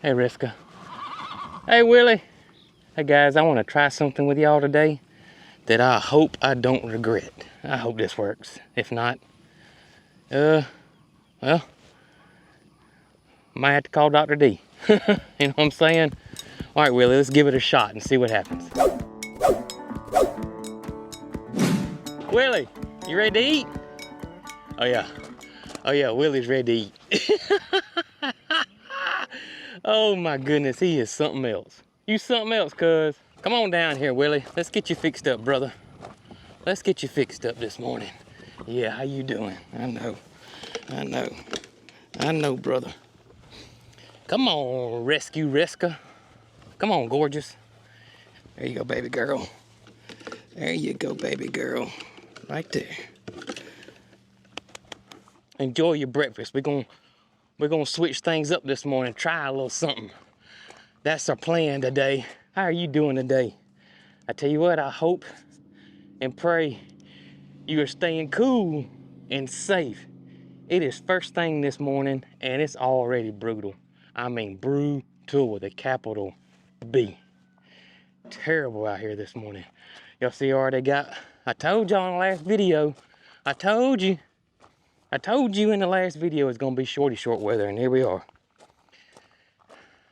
Hey, Riska. Hey, Willie. Hey, guys, I want to try something with y'all today that I hope I don't regret. I hope this works. If not, well, might have to call Dr. D. You know what I'm saying? All right, Willie, let's give it a shot and see what happens. Willie, you ready to eat? Oh, yeah. Oh, yeah, Willie's ready to eat. Oh, my goodness, he is something else. You something else, cuz. Come on down here, Willie. Let's get you fixed up, brother. Let's get you fixed up this morning. Yeah, how you doing? I know, brother. Come on, rescue Riska. Come on, gorgeous. There you go, baby girl. There you go, baby girl. Right there. Enjoy your breakfast. We're gonna switch things up this morning. Try a little something. That's our plan today. How are you doing today? I tell you what, I hope and pray you are staying cool and safe. It is first thing this morning and it's already brutal. I mean brutal with a capital B. Terrible out here this morning. Y'all see already got, I told y'all in the last video, I told you in the last video it's gonna be shorty short weather, and here we are.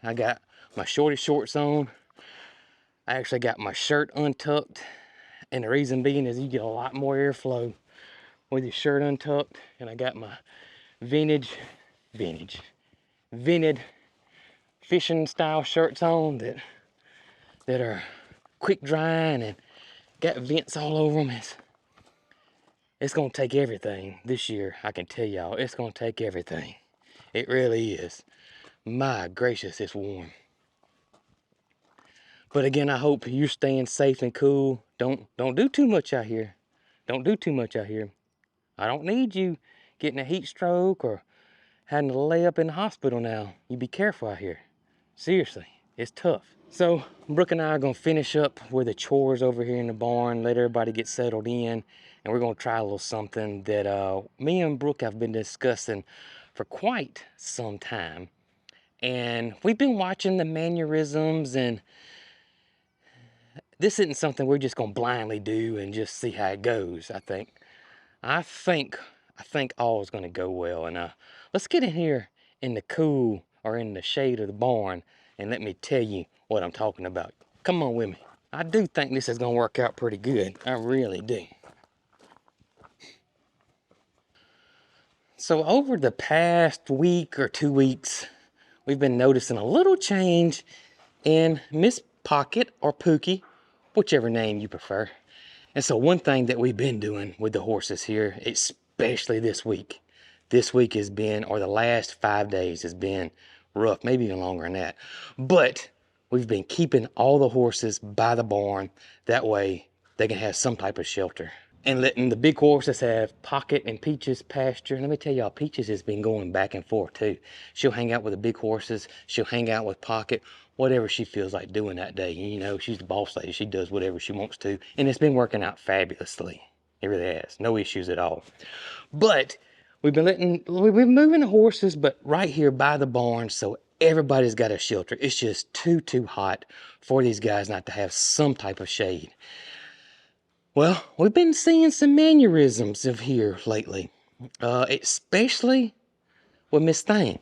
I got my shorty shorts on. I actually got my shirt untucked, and the reason being is you get a lot more airflow with your shirt untucked. And I got my vintage fishing style shirts on that are quick drying and got vents all over them. It's gonna take everything this year. I can tell y'all, it's gonna take everything. It really is. My gracious, it's warm. But again, I hope you're staying safe and cool. Don't do too much out here. Don't do too much out here. I don't need you getting a heat stroke or having to lay up in the hospital now. You be careful out here. Seriously, it's tough. So Brooke and I are gonna finish up with the chores over here in the barn, let everybody get settled in, and we're gonna try a little something that me and Brooke have been discussing for quite some time. And we've been watching the mannerisms, and this isn't something we're just gonna blindly do and just see how it goes. I think all is gonna go well. And let's get in here in the cool or in the shade of the barn and let me tell you what I'm talking about. Come on with me. I do think this is gonna work out pretty good. I really do. So over the past week or 2 weeks, we've been noticing a little change in Miss Pocket or Pookie, whichever name you prefer. And so one thing that we've been doing with the horses here, especially this week has been, or the last 5 days has been rough, maybe even longer than that. But we've been keeping all the horses by the barn. That way they can have some type of shelter. And letting the big horses have Pocket and Peaches pasture. Let me tell y'all, Peaches has been going back and forth too. She'll hang out with the big horses. She'll hang out with Pocket, whatever she feels like doing that day. You know, she's the boss lady. She does whatever she wants to. And it's been working out fabulously. It really has. No issues at all. But we've been moving the horses, but right here by the barn, so everybody's got a shelter. It's just too hot for these guys not to have some type of shade. Well, we've been seeing some mannerisms of here lately, especially with Miss Thing.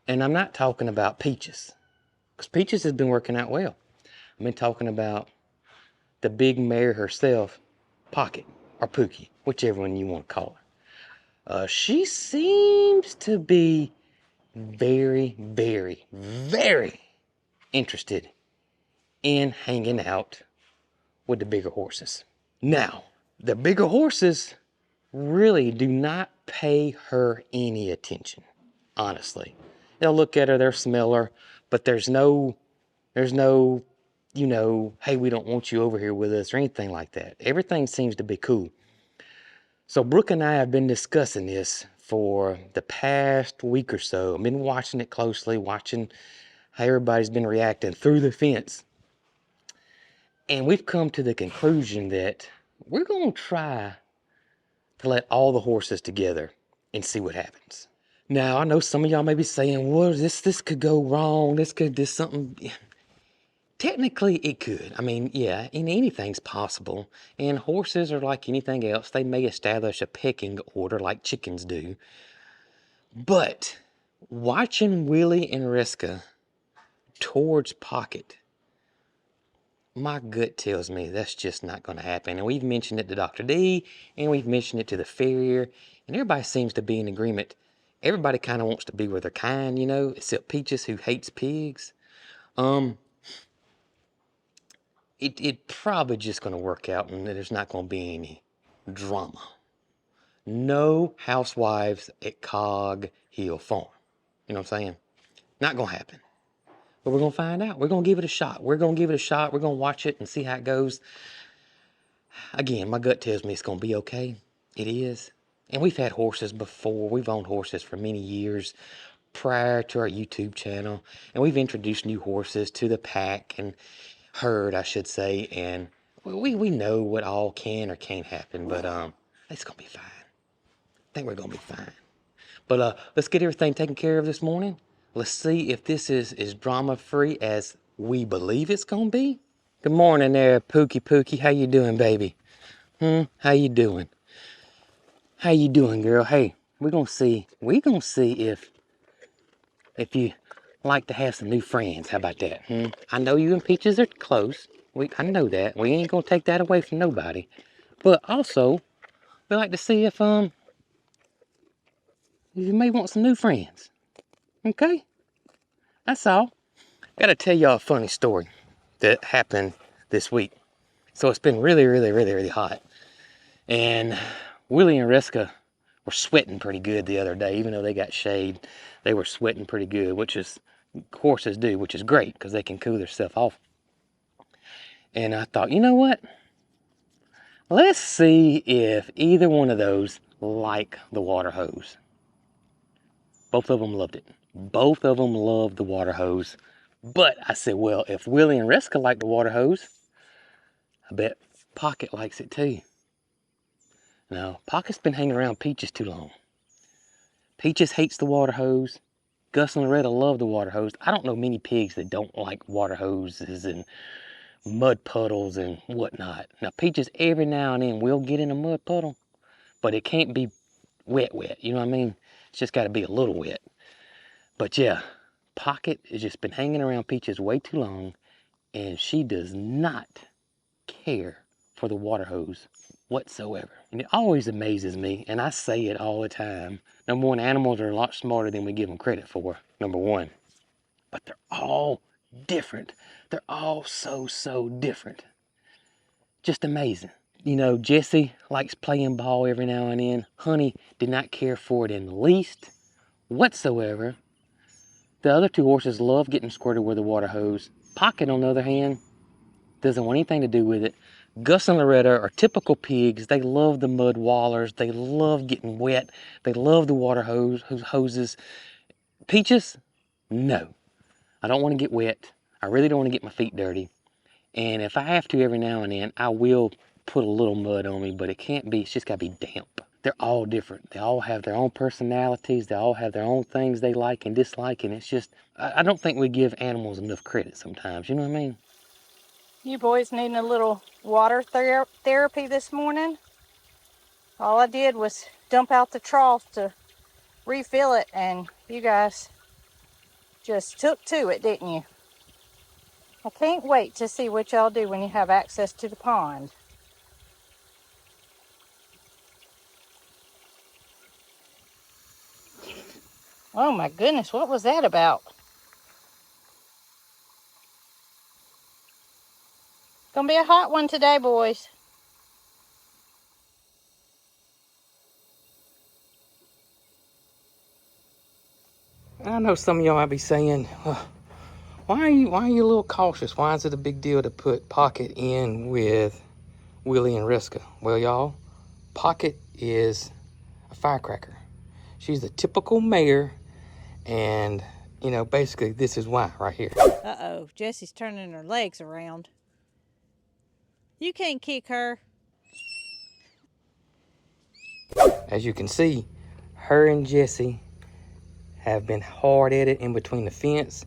And I'm not talking about Peaches, because Peaches has been working out well. I've been talking about the big mare herself, Pocket, or Pookie, whichever one you want to call her. She seems to be very interested in hanging out with the bigger horses. Now, the bigger horses really do not pay her any attention, honestly. They'll look at her, they'll smell her, but there's no, you know, hey, we don't want you over here with us or anything like that. Everything seems to be cool. So Brooke and I have been discussing this for the past week or so. I've been watching it closely, watching how everybody's been reacting through the fence. And we've come to the conclusion that we're going to try to let all the horses together and see what happens. Now, I know some of y'all may be saying, well, this could go wrong. This something. Technically, it could. I mean, yeah, and anything's possible. And horses are like anything else. They may establish a pecking order like chickens do. But watching Willie and Riska towards Pocket, my gut tells me that's just not going to happen. And we've mentioned it to Dr. D, and we've mentioned it to the farrier, and everybody seems to be in agreement. Everybody kind of wants to be with their kind, you know, except Peaches, who hates pigs. It probably just going to work out, and there's not going to be any drama. No housewives at Cog Hill Farm. You know what I'm saying? Not going to happen. But we're going to find out. We're going to give it a shot. We're going to give it a shot. We're going to watch it and see how it goes. Again, my gut tells me it's going to be okay. It is. And we've had horses before. We've owned horses for many years prior to our YouTube channel. And we've introduced new horses to the pack and herd, I should say. And we know what all can or can't happen. But it's going to be fine. I think we're going to be fine. But let's get everything taken care of this morning. Let's see if this is as drama-free as we believe it's going to be. Good morning there, Pookie Pookie. How you doing, baby? How you doing? How you doing, girl? Hey, we're gonna see if you like to have some new friends. How about that? I know you and Peaches are close. I know that. We ain't gonna take that away from nobody. But also, we like to see if you may want some new friends. Okay? That's all. Gotta tell y'all a funny story that happened this week. So it's been really hot. And Willie and Riska were sweating pretty good the other day. Even though they got shade, they were sweating pretty good, which is horses do, which is great because they can cool themselves off. And I thought, you know what? Let's see if either one of those like the water hose. Both of them loved it. Both of them loved the water hose. But I said, well, if Willie and Riska like the water hose, I bet Pocket likes it too. Now, Pocket's been hanging around Peaches too long. Peaches hates the water hose. Gus and Loretta love the water hose. I don't know many pigs that don't like water hoses and mud puddles and whatnot. Now, Peaches every now and then will get in a mud puddle, but it can't be wet, you know what I mean? It's just got to be a little wet. But yeah, Pocket has just been hanging around Peaches way too long, and she does not care for the water hose whatsoever. And it always amazes me, and I say it all the time. Number one, animals are a lot smarter than we give them credit for, number one. But they're all different. They're all so different. Just amazing. You know, Jessie likes playing ball every now and then. Honey did not care for it in the least whatsoever. The other two horses love getting squirted with a water hose. Pocket, on the other hand, doesn't want anything to do with it. Gus and Loretta are typical pigs. They love the mud wallers. They love getting wet. They love the water hoses. Peaches, no. I don't want to get wet. I really don't want to get my feet dirty. And if I have to every now and then, I will put a little mud on me, but it can't be, it's just got to be damp. They're all different. They all have their own personalities. They all have their own things they like and dislike. And it's just, I don't think we give animals enough credit sometimes. You know what I mean? You boys needing a little water therapy this morning? All I did was dump out the trough to refill it, and you guys just took to it, didn't you? I can't wait to see what y'all do when you have access to the pond. Oh my goodness, what was that about? Gonna be a hot one today, boys. I know some of y'all might be saying, why are you a little cautious? Why is it a big deal to put Pocket in with Willie and Riska? Well, y'all, Pocket is a firecracker. She's the typical mare, and, you know, basically this is why right here. Uh-oh, Jessie's turning her legs around. You can't kick her. As you can see, her and Jessie have been hard at it in between the fence.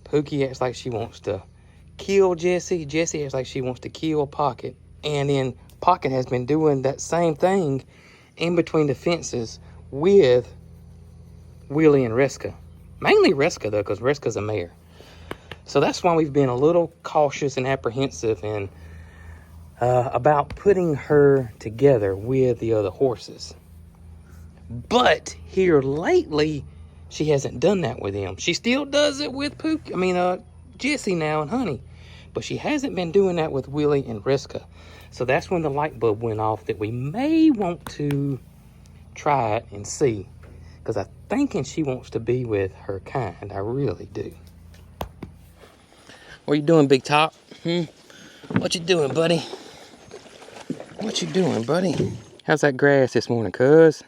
Pookie acts like she wants to kill Jessie. Jessie acts like she wants to kill Pocket. And then Pocket has been doing that same thing in between the fences with Willie and Reska. Mainly Reska, though, because Reska's a mare. So that's why we've been a little cautious and apprehensive and about putting her together with the other horses. But here lately, she hasn't done that with him. She still does it with Jessie now and Honey. But she hasn't been doing that with Willie and Reska. So that's when the light bulb went off that we may want to try it and see. Because I'm thinking she wants to be with her kind. I really do. What you doing, Big Top? What you doing, buddy? What you doing, buddy? How's that grass this morning, cuz?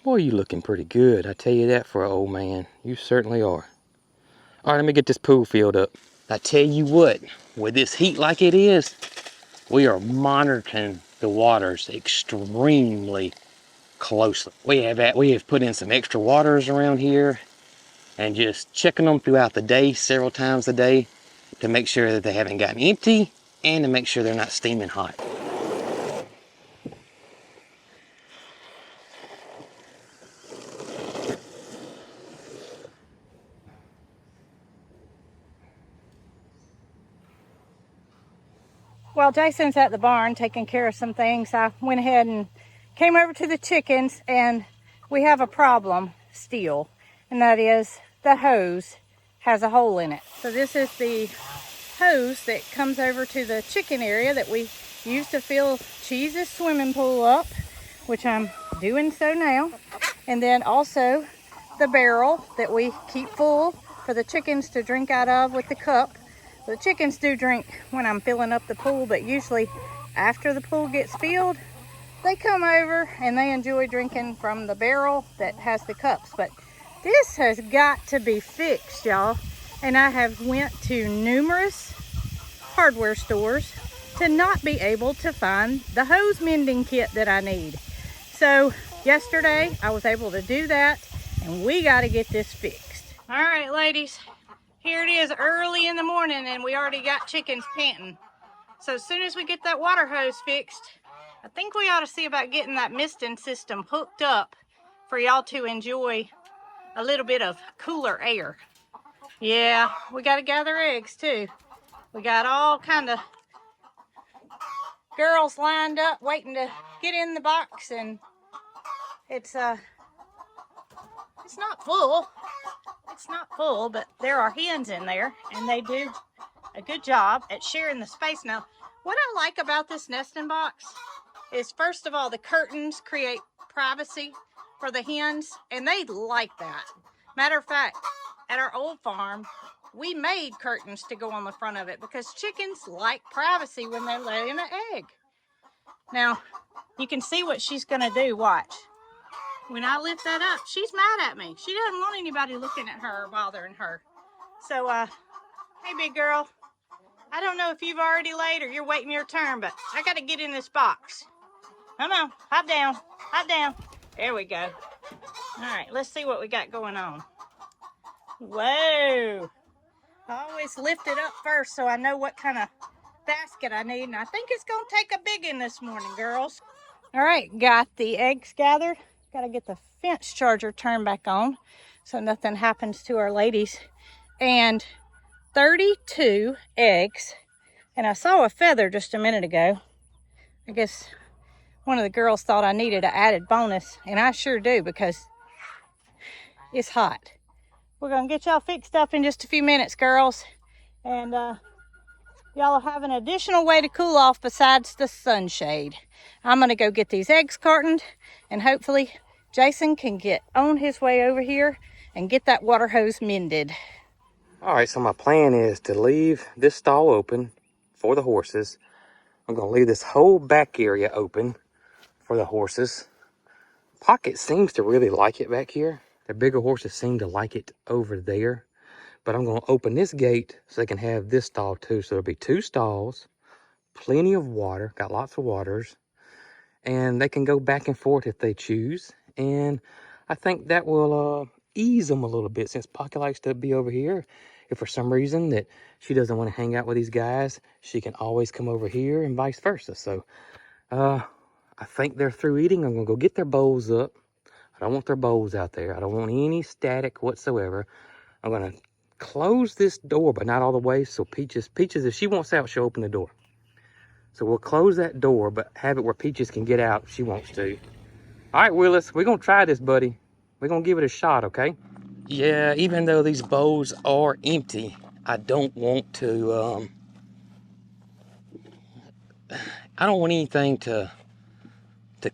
Boy, you looking pretty good. I tell you that for an old man. You certainly are. All right, let me get this pool filled up. I tell you what, with this heat like it is, we are monitoring the waters extremely closely. We have put in some extra waters around here and just checking them throughout the day, several times a day, to make sure that they haven't gotten empty and to make sure they're not steaming hot. While Jason's at the barn taking care of some things, I went ahead and came over to the chickens, and we have a problem still, and that is the hose has a hole in it. So this is the hose that comes over to the chicken area that we use to fill Cheese's swimming pool up, which I'm doing so now. And then also the barrel that we keep full for the chickens to drink out of with the cup. The chickens do drink when I'm filling up the pool, but usually after the pool gets filled, they come over and they enjoy drinking from the barrel that has the cups. But this has got to be fixed, y'all. And I have went to numerous hardware stores to not be able to find the hose mending kit that I need. So yesterday I was able to do that, and we got to get this fixed. All right, ladies. Here it is early in the morning, and we already got chickens panting. So as soon as we get that water hose fixed, I think we ought to see about getting that misting system hooked up for y'all to enjoy a little bit of cooler air. Yeah, we got to gather eggs too. We got all kind of girls lined up waiting to get in the box, and it's not full. It's not full, but there are hens in there, and they do a good job at sharing the space. Now, what I like about this nesting box is, first of all, the curtains create privacy for the hens, and they like that. Matter of fact, at our old farm, we made curtains to go on the front of it because chickens like privacy when they're laying an egg. Now, you can see what she's gonna do, watch. When I lift that up, she's mad at me. She doesn't want anybody looking at her or bothering her. So, hey, big girl. I don't know if you've already laid or you're waiting your turn, but I got to get in this box. Come on, hop down, hop down. There we go. All right, let's see what we got going on. Whoa. I always lift it up first so I know what kind of basket I need, and I think it's going to take a big one this morning, girls. All right, got the eggs gathered. Got to get the fence charger turned back on so nothing happens to our ladies. And 32 eggs. And I saw a feather just a minute ago. I guess one of the girls thought I needed an added bonus, and I sure do because it's hot. We're going to get y'all fixed up in just a few minutes, girls. And y'all will have an additional way to cool off besides the sunshade. I'm going to go get these eggs cartoned, and hopefully Jason can get on his way over here and get that water hose mended. All right, so my plan is to leave this stall open for the horses. I'm going to leave this whole back area open for the horses. Pocket seems to really like it back here. The bigger horses seem to like it over there. But I'm going to open this gate so they can have this stall too. So there'll be 2 stalls, plenty of water, got lots of waters. And they can go back and forth if they choose. And I think that will ease them a little bit, since Pocket likes to be over here. If for some reason that she doesn't want to hang out with these guys, she can always come over here and vice versa. So I think they're through eating. I'm gonna go get their bowls up. I don't want their bowls out there. I don't want any static whatsoever. I'm gonna close this door, but not all the way. So Peaches, if she wants out, she'll open the door. So we'll close that door, but have it where Peaches can get out if she wants to. All right, Willis, we're gonna try this, buddy. We're gonna give it a shot, okay? Yeah, even though these bowls are empty, I don't want to, I don't want anything to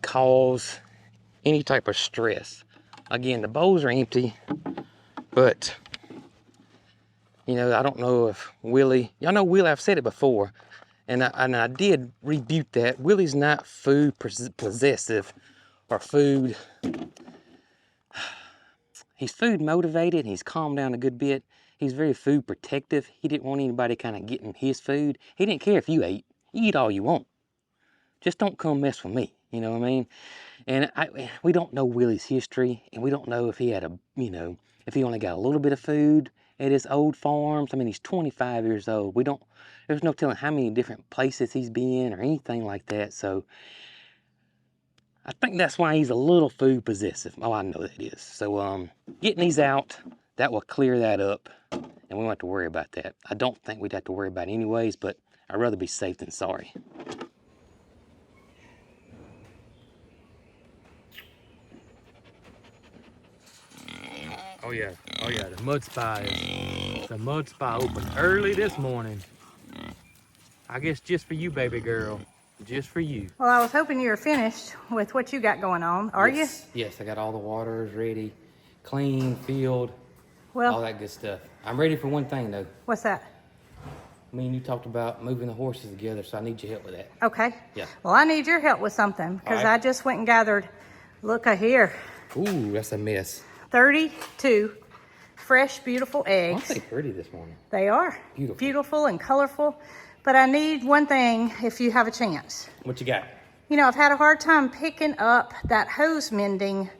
cause any type of stress. Again, the bowls are empty, but, you know, I don't know if Willie, y'all know Willie, I've said it before, and I did rebuke that. Willie's not food possessive or food. He's food motivated. He's calmed down a good bit. He's very food protective. He didn't want anybody kind of getting his food. He didn't care if you ate. You eat all you want. Just don't come mess with me. You know what I mean? And we don't know Willie's history, and we don't know if he had if he only got a little bit of food at his old farms. I mean, he's 25 years old. There's no telling how many different places he's been or anything like that. So I think that's why he's a little food possessive. Oh, I know that is. So getting these out, that will clear that up, and we won't have to worry about that. I don't think we'd have to worry about it anyways, but I'd rather be safe than sorry. Oh yeah, the mud spa opened early this morning. I guess just for you, baby girl. Just for you. Well, I was hoping you were finished with what you got going on. Are you? Yes, I got all the waters ready, clean, filled, Well, all that good stuff. I'm ready for one thing though. what's that? Me and you talked about moving the horses together, so I need your help with that. Okay. Yeah. Well, I need your help with something, because All right. I just went and gathered, look here, Ooh, that's a mess. 32 fresh, beautiful eggs. Aren't they pretty this morning? They are. Beautiful. Beautiful and colorful. But I need one thing if you have a chance. What you got? You know, I've had a hard time picking up that hose mending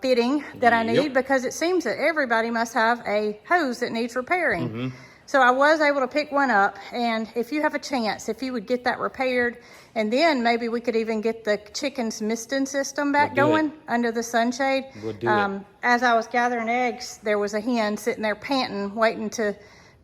fitting that I need, because it seems that everybody must have a hose that needs repairing. Mm-hmm. So I was able to pick one up, and if you have a chance, if you would get that repaired, and then maybe we could even get the chicken's misting system back going under the sunshade. We'll do it. As I was gathering eggs, there was a hen sitting there panting, waiting to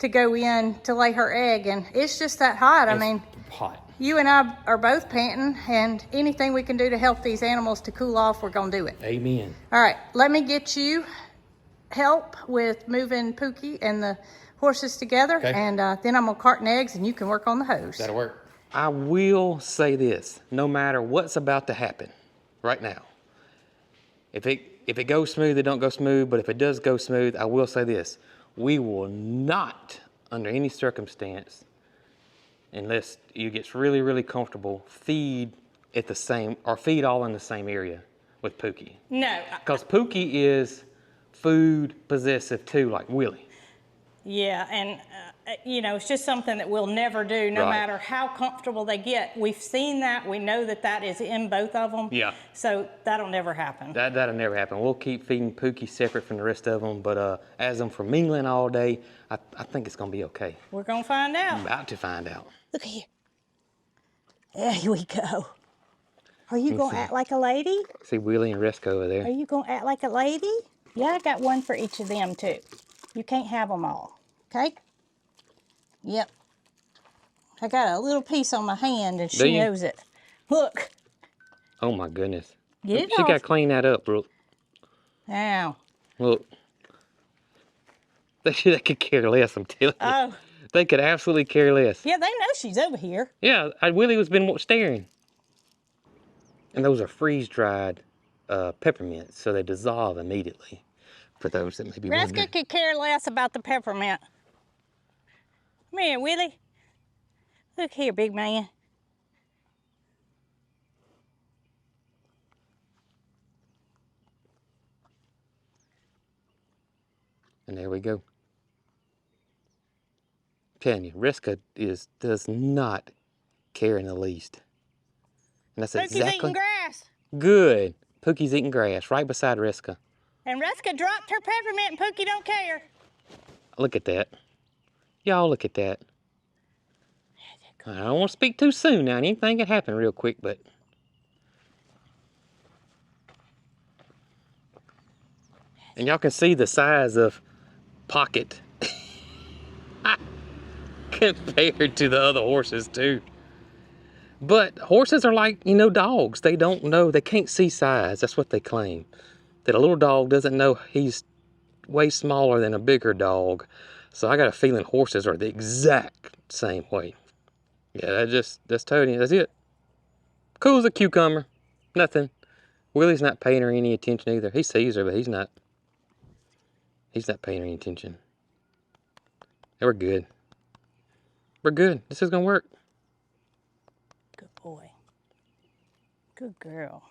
go in to lay her egg, and it's just that hot. I mean, hot. You and I are both panting, and anything we can do to help these animals to cool off, we're gonna do it. Amen. All right, let me get you help with moving Pookie and the horses together, and then I'm gonna carton eggs, and you can work on the hose. That'll work. I will say this, no matter what's about to happen right now, if it goes smooth, it don't go smooth, but if it does go smooth, I will say this, we will not, under any circumstance, unless you get really, really comfortable, feed all in the same area with Pookie. No. Because Pookie is food possessive too, like Willie. Yeah, and you know, it's just something that we'll never do, no matter how comfortable they get. We've seen that. We know that that is in both of them. Yeah. So that'll never happen. That'll never happen. We'll keep feeding Pookie separate from the rest of them, but as them for mingling all day, I think it's gonna be okay. We're gonna find out. I'm about to find out. Look here. There we go. Are you gonna act like a lady? See Willie and Resco over Are there. you gonna act like a lady? Yeah, I got one for each of them too. You can't have them all, okay? Yep. I got a little piece on my hand, and she knows it. Look. Oh my goodness. Get it She off. got to clean that up, Brooke. Now. Look. They could care less, I'm telling you. Oh. They could absolutely care less. Yeah, they know she's over here. Yeah, Willie was been staring. And those are freeze-dried peppermints, so they dissolve immediately. For those that may be wondering. Reska could care less about the peppermint. Come here, Willie. Look here, big man. And there we go. I'm telling you, Reska does not care in the least. And that's Pookie's exactly eating grass. good. Pookie's eating grass right beside Reska. And Reska dropped her peppermint and Pookie don't care. Look at that. Y'all look at that. I don't want to speak too soon now. Anything can happen real quick, but... And y'all can see the size of Pocket compared to the other horses too. But horses are like, you know, dogs. They don't know, they can't see size. That's what they claim. That a little dog doesn't know he's way smaller than a bigger dog. So I got a feeling horses are the exact same way. Yeah, that's totally, that's it. Cool as a cucumber. Nothing. Willie's not paying her any attention either. He sees her, but he's not paying her any attention. We're good. We're good. This is gonna work. Good boy. Good girl.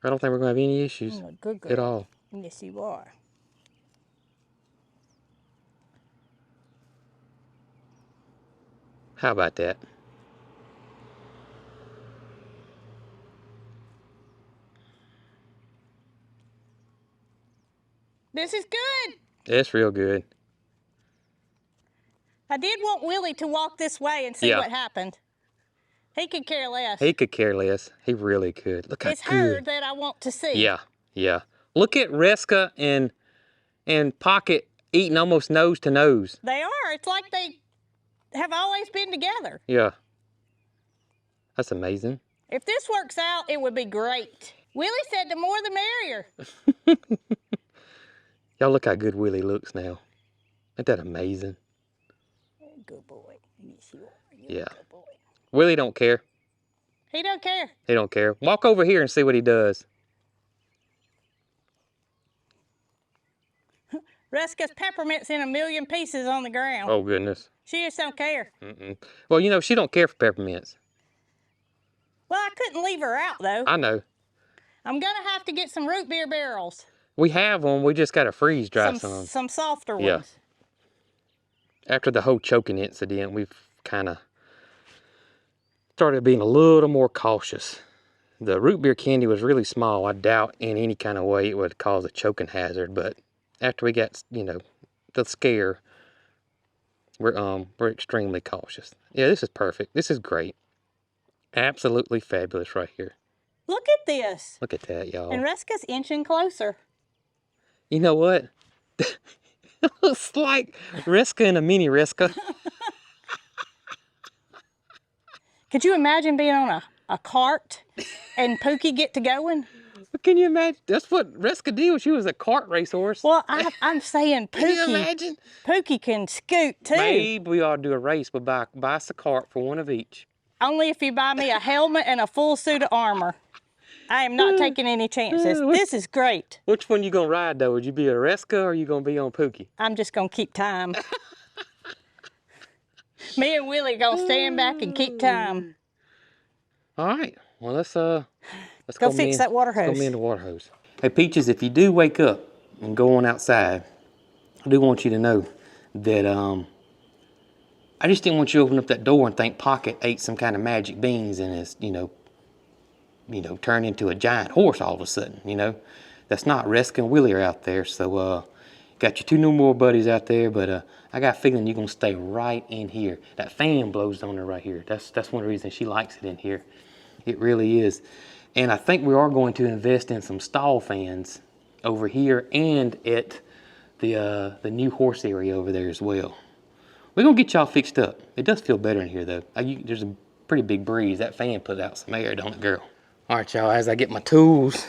I don't think we're gonna have any issues You're a good girl. at all. Yes, you are. How about that? This is good. It's real good. I did want Willie to walk this way and see Yeah. what happened. He could care less. He could care less. He really could. Look how It's her good. that I want to see. Yeah, yeah. Look at Reska and Pocket eating almost nose to nose. They are. It's like they have always been together. Yeah. That's amazing. If this works out, it would be great. Willie said the more the merrier. Y'all look how good Willie looks now. Ain't that amazing? Good boy. Yes, you are. Yeah. Good boy. Willie don't care. He don't care. He don't care. Walk over here and see what he does. Reska's peppermint's in a million pieces on the ground. Oh, goodness. She just don't care. Mm-mm. Well, you know, she don't care for peppermints. Well, I couldn't leave her out, though. I know. I'm going to have to get some root beer barrels. We have them. We just got to freeze dry some. Some softer Yeah. ones. After the whole choking incident, we've kind of started being a little more cautious. The root beer candy was really small. I doubt in any kind of way it would cause a choking hazard, but after we got, you know, the scare, we're extremely cautious. Yeah, this is perfect. This is great. Absolutely fabulous right here. Look at this. Look at that, y'all. And Reska's inching closer. You know what? It's like Reska and a mini Reska. Could you imagine being on a cart and Pookie get to going? Can you imagine? That's what Reska did when she was a cart racehorse. Well, I'm saying Can you Pookie. imagine? Pookie can scoot too. Maybe we ought to do a race. We'll buy us a cart for one of each. Only if you buy me a helmet and a full suit of armor. I am not taking any chances. This is great. Which one you gonna ride though? Would you be a Reska or are you gonna be on Pookie? I'm just gonna keep time. Me and Willie gonna stand back and keep time. All right. Well, let's go fix that water Let's hose. go me in the water hose. Hey Peaches, if you do wake up and go on outside, I do want you to know that I just didn't want you to open up that door and think Pocket ate some kind of magic beans and is, you know, turned into a giant horse all of a sudden, you know. That's not. Reska and Willie are out there, so got your two new more buddies out there, but I got a feeling you're gonna stay right in here. That fan blows on her right here. That's one of the reasons she likes it in here. It really is. And I think we are going to invest in some stall fans over here and at the new horse area over there as well. We're gonna get y'all fixed up. It does feel better in here though. There's a pretty big breeze. That fan put out some air, don't it, girl? All right, y'all, as I get my tools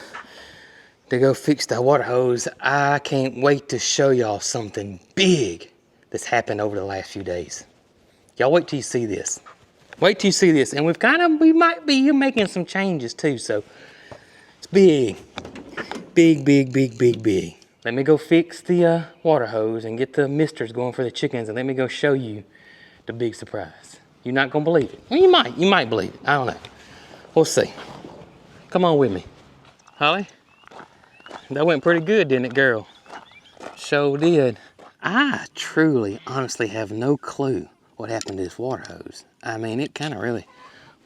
to go fix that water hose, I can't wait to show y'all something big that's happened over the last few days. Y'all wait till you see this. Wait till you see this. And we might be making some changes too, so it's big. Big, big, big, big, big. Let me go fix the water hose and get the misters going for the chickens, and let me go show you the big surprise. You're not gonna believe it. Well, you might believe it, I don't know. We'll see. Come on with me. Holly, that went pretty good, didn't it, girl? Sure did. I truly, honestly have no clue what happened to this water hose. I mean, it kind of really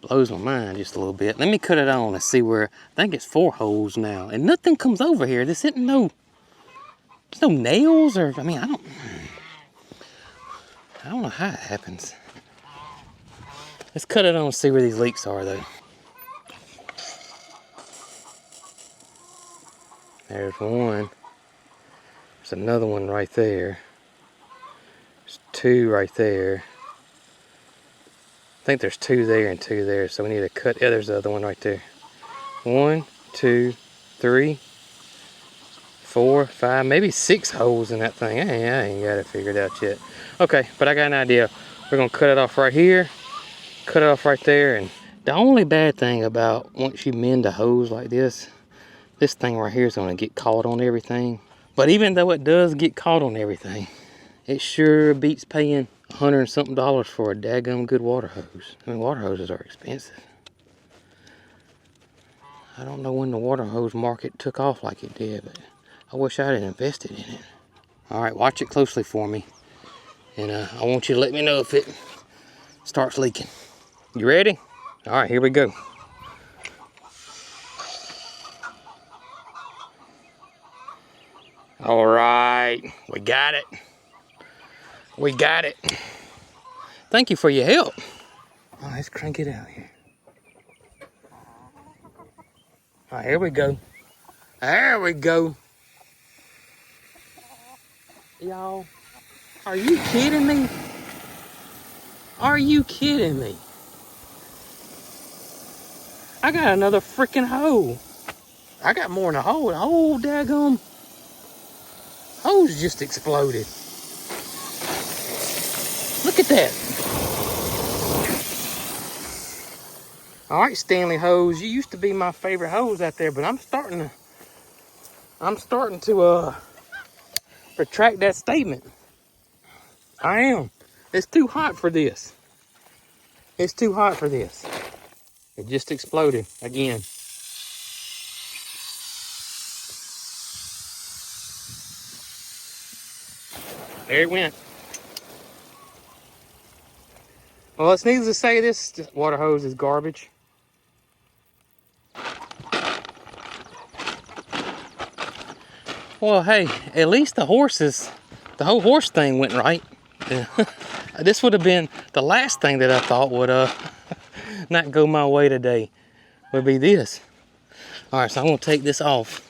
Blows my mind just a little bit. Let me cut it on and see where, I think it's 4 holes now. And nothing comes over here. This isn't no, there's no nails or, I mean, I don't know how it happens. Let's cut it on and see where these leaks are though. There's one. There's another one right there. There's 2 right there. I think there's 2 there and 2 there, so we need to cut. Yeah, there's the other one right there. 1, 2, 3, 4, 5, maybe 6 holes in that thing. I ain't got it figured out yet. Okay, but I got an idea. We're gonna cut it off right here, cut it off right there, and the only bad thing about once you mend a hose like this thing right here is gonna get caught on everything. But even though it does get caught on everything, it sure beats paying $100 and something for a daggum good water hose. I mean, water hoses are expensive. I don't know when the water hose market took off like it did, but I wish I'd invested in it. All right, watch it closely for me. And I want you to let me know if it starts leaking. You ready? All right, here we go. All right, we got it. We got it. Thank you for your help. All right, let's crank it out here. All right, here we go. There we go. Y'all, are you kidding me? Are you kidding me? I got another freaking hole. I got more than a hole. The whole daggum hose just exploded. Look at that. All right, Stanley hose, you used to be my favorite hose out there, but I'm starting to retract that statement. I am. It's too hot for this. It's too hot for this. It just exploded again. There it went. Well, it's needless to say this water hose is garbage. Well, hey, at least the whole horse thing went right. This would have been the last thing that I thought would not go my way today, would be this. All right, so I'm gonna take this off.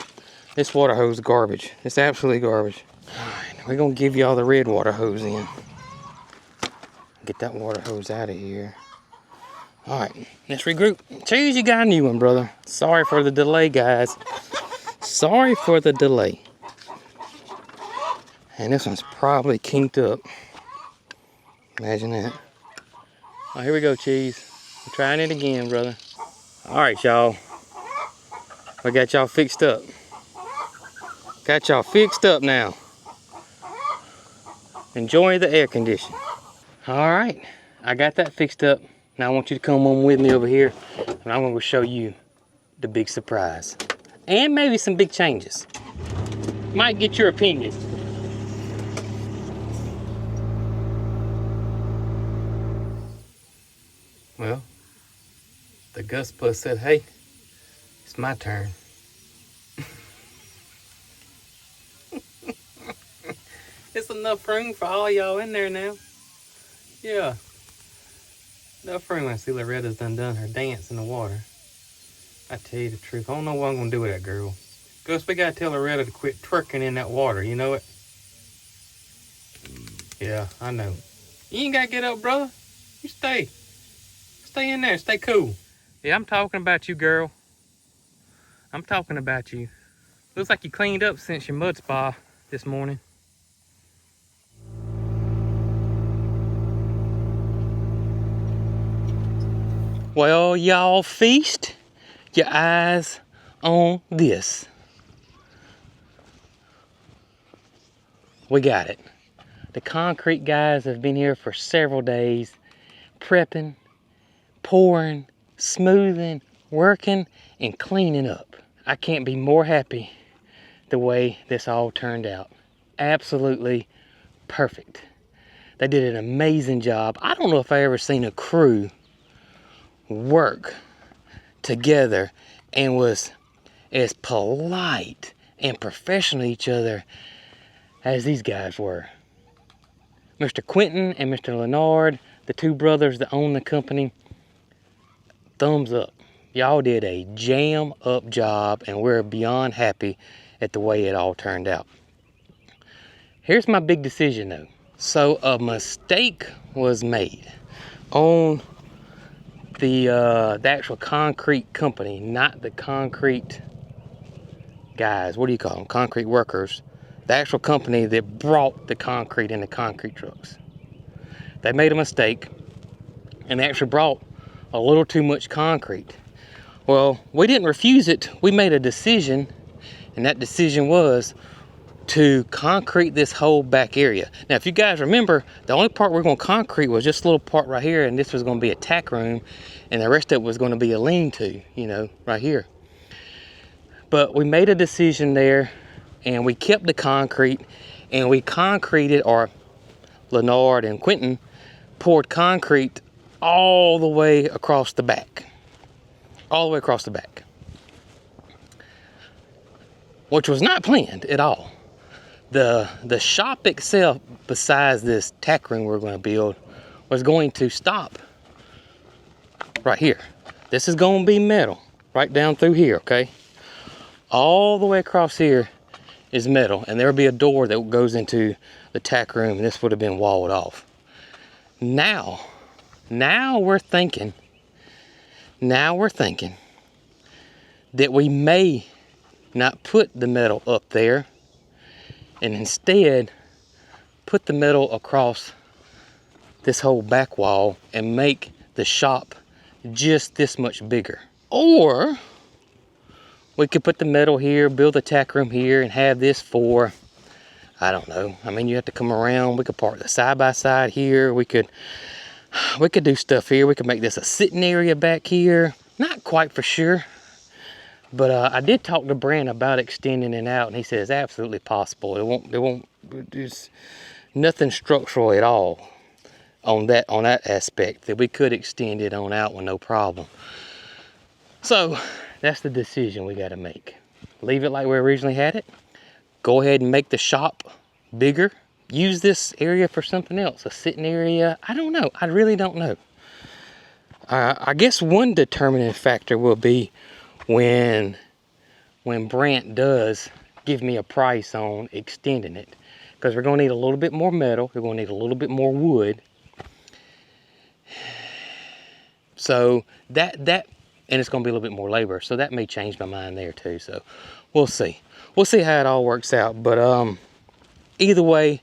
This water hose is garbage. It's absolutely garbage. All right, we're gonna give y'all the red water hose in. Get that water hose out of here. All right, let's regroup. Cheers, you got a new one, brother. Sorry for the delay, guys. Sorry for the delay. And this one's probably kinked up. Imagine that. Oh, here we go, Cheese. I'm trying it again, brother. All right, y'all. I got y'all fixed up. Got y'all fixed up now. Enjoy the air conditioning. All right, I got that fixed up. Now I want you to come on with me over here, and I'm gonna show you the big surprise. And maybe some big changes. Might get your opinion. Well, the Gus Bus said, hey, it's my turn. It's enough room for all y'all in there now. Yeah. Enough room. I see Loretta's done her dance in the water. I tell you the truth, I don't know what I'm gonna do with that girl. Gus, we gotta tell Loretta to quit twerking in that water, you know it? Yeah, I know. You ain't gotta get up, brother. You stay. Stay in there, stay cool. Yeah, I'm talking about you, girl. I'm talking about you. Looks like you cleaned up since your mud spa this morning. Well, y'all, feast your eyes on this. We got it. The concrete guys have been here for several days, prepping, pouring, smoothing, working, and cleaning up. I can't be more happy the way this all turned out. Absolutely perfect. They did an amazing job. I don't know if I ever seen a crew work together and was as polite and professional to each other as these guys were. Mr. Quentin and Mr. Leonard, the two brothers that own the company, thumbs up. Y'all did a jam up job, and we're beyond happy at the way it all turned out. Here's my big decision though. So a mistake was made on the actual concrete company, not the concrete guys. What do you call them? Concrete workers. The actual company that brought the concrete in the concrete trucks. They made a mistake and they actually brought a little too much concrete. Well, we didn't refuse it. We made a decision, and that decision was to concrete this whole back area. Now, if you guys remember, the only part we're going to concrete was just a little part right here, and this was going to be a tack room, and the rest of it was going to be a lean-to, you know, right here. But we made a decision there, and we kept the concrete, and we concreted, or Leonard and Quentin poured concrete all the way across the back. All the way across the back. Which was not planned at all. The shop itself, besides this tack room we're going to build, was going to stop right here. This is going to be metal right down through here, okay? All the way across here is metal, and there will be a door that goes into the tack room, and this would have been walled off. Now we're thinking that we may not put the metal up there, and instead put the metal across this whole back wall and make the shop just this much bigger. Or we could put the metal here, build a tack room here, and have this for, I don't know. I mean, you have to come around. We could park the side by side here. We could do stuff here. We could make this a sitting area back here. Not quite for sure. But I did talk to Brent about extending it out, and he says absolutely possible. There's nothing structural at all on that aspect, that we could extend it on out with no problem. So that's the decision we got to make. Leave it like we originally had it. Go ahead and make the shop bigger. Use this area for something else, a sitting area. I don't know. I really don't know. I guess one determining factor will be when Brent does give me a price on extending it, because we're going to need a little bit more metal, we're going to need a little bit more wood. So that and it's going to be a little bit more labor, so that may change my mind there too. So we'll see how it all works out. But either way,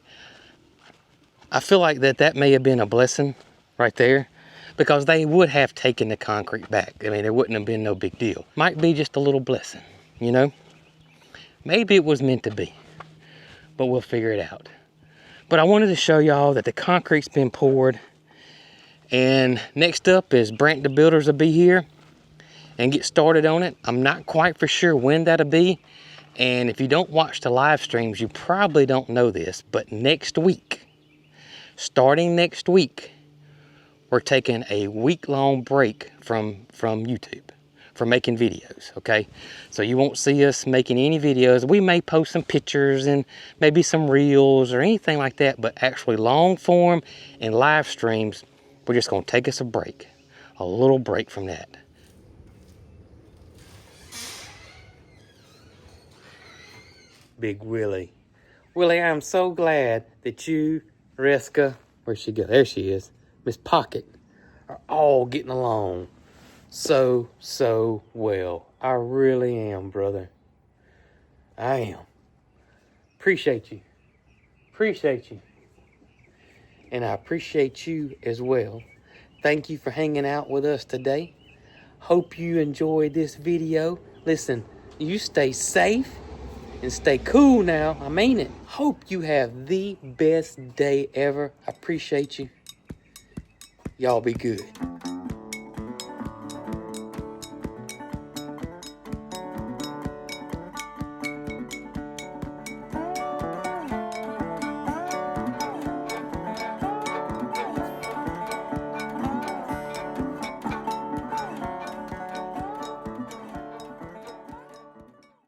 I feel like that may have been a blessing right there, because they would have taken the concrete back. I mean, there wouldn't have been no big deal. Might be just a little blessing, you know? Maybe it was meant to be, but we'll figure it out. But I wanted to show y'all that the concrete's been poured, and next up is Brent the Builders will be here and get started on it. I'm not quite for sure when that'll be, and if you don't watch the live streams, you probably don't know this, but next week, starting next week, we're taking a week-long break from YouTube for making videos, okay? So you won't see us making any videos. We may post some pictures and maybe some reels or anything like that, but actually long form and live streams, we're just gonna take us a break, a little break from that. Big Willie. Willie, I'm so glad that you, Reska, where'd she go? There she is. Miss Pocket, are all getting along so well. I really am, brother. I am. Appreciate you. And I appreciate you as well. Thank you for hanging out with us today. Hope you enjoyed this video. Listen, you stay safe and stay cool now. I mean it. Hope you have the best day ever. I appreciate you. Y'all be good.